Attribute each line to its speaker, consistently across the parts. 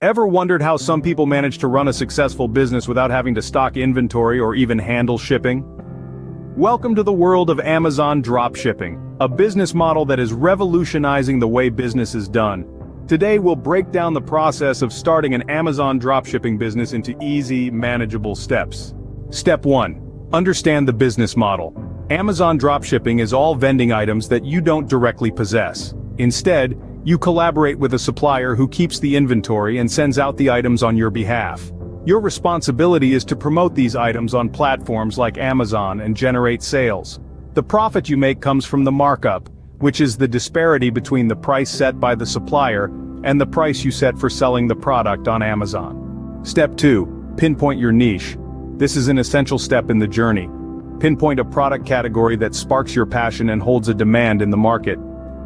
Speaker 1: Ever wondered how some people manage to run a successful business without having to stock inventory or even handle shipping? Welcome to the world of Amazon dropshipping, a business model that is revolutionizing the way business is done. Today we'll break down the process of starting an Amazon dropshipping business into easy, manageable steps. Step 1. Understand the business model. Amazon dropshipping is all vending items that you don't directly possess. Instead, you collaborate with a supplier who keeps the inventory and sends out the items on your behalf. Your responsibility is to promote these items on platforms like Amazon and generate sales. The profit you make comes from the markup, which is the disparity between the price set by the supplier and the price you set for selling the product on Amazon. Step 2. Pinpoint your niche. This is an essential step in the journey. Pinpoint a product category that sparks your passion and holds a demand in the market.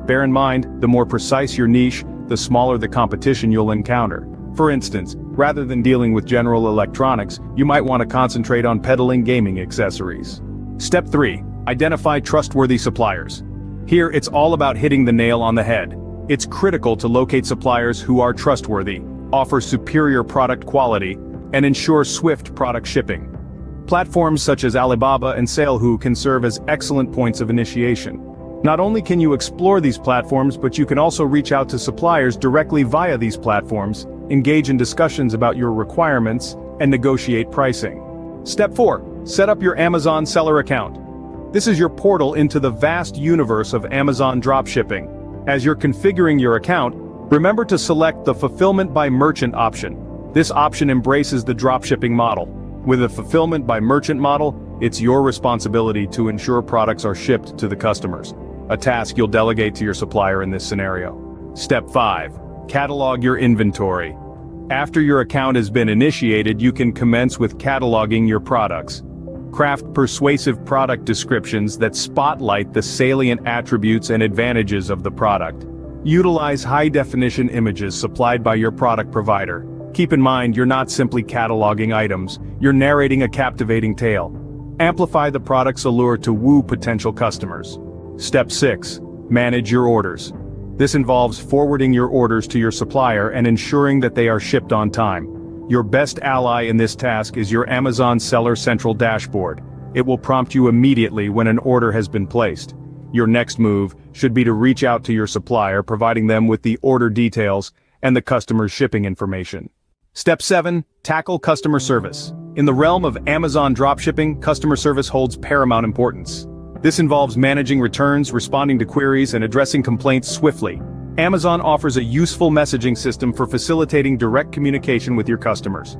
Speaker 1: Bear in mind, the more precise your niche, the smaller the competition you'll encounter. For instance, rather than dealing with general electronics, you might want to concentrate on peddling gaming accessories. Step 3. Identify trustworthy suppliers. Here it's all about hitting the nail on the head. It's critical to locate suppliers who are trustworthy, offer superior product quality, and ensure swift product shipping. Platforms such as Alibaba and Salehu can serve as excellent points of initiation. Not only can you explore these platforms, but you can also reach out to suppliers directly via these platforms, engage in discussions about your requirements, and negotiate pricing. Step 4. Set up your Amazon seller account. This is your portal into the vast universe of Amazon dropshipping. As you're configuring your account, remember to select the Fulfillment by Merchant option. This option embraces the dropshipping model. With a Fulfillment by Merchant model, it's your responsibility to ensure products are shipped to the customers. A task you'll delegate to your supplier in this scenario. Step 5. Catalog your inventory. After your account has been initiated, you can commence with cataloging your products. Craft persuasive product descriptions that spotlight the salient attributes and advantages of the product. Utilize high-definition images supplied by your product provider. Keep in mind, you're not simply cataloging items, you're narrating a captivating tale. Amplify the product's allure to woo potential customers. Step 6. Manage your orders. This involves forwarding your orders to your supplier and ensuring that they are shipped on time. Your best ally in this task is your Amazon Seller Central dashboard. It will prompt you immediately when an order has been placed. Your next move should be to reach out to your supplier, providing them with the order details and the customer's shipping information. Step 7. Tackle customer service. In the realm of Amazon dropshipping, customer service holds paramount importance. This involves managing returns, responding to queries, and addressing complaints swiftly. Amazon offers a useful messaging system for facilitating direct communication with your customers.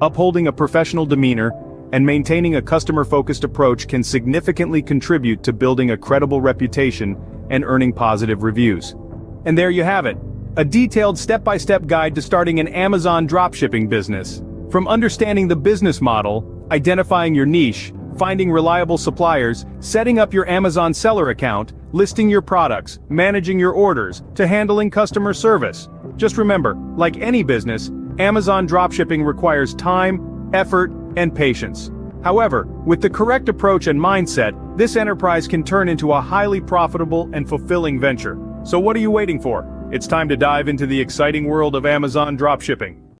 Speaker 1: Upholding a professional demeanor and maintaining a customer-focused approach can significantly contribute to building a credible reputation and earning positive reviews. And there you have it, a detailed step-by-step guide to starting an Amazon dropshipping business. From understanding the business model, identifying your niche, finding reliable suppliers, setting up your Amazon seller account, listing your products, managing your orders, to handling customer service. Just remember, like any business, Amazon dropshipping requires time, effort, and patience. However, with the correct approach and mindset, this enterprise can turn into a highly profitable and fulfilling venture. So what are you waiting for? It's time to dive into the exciting world of Amazon dropshipping.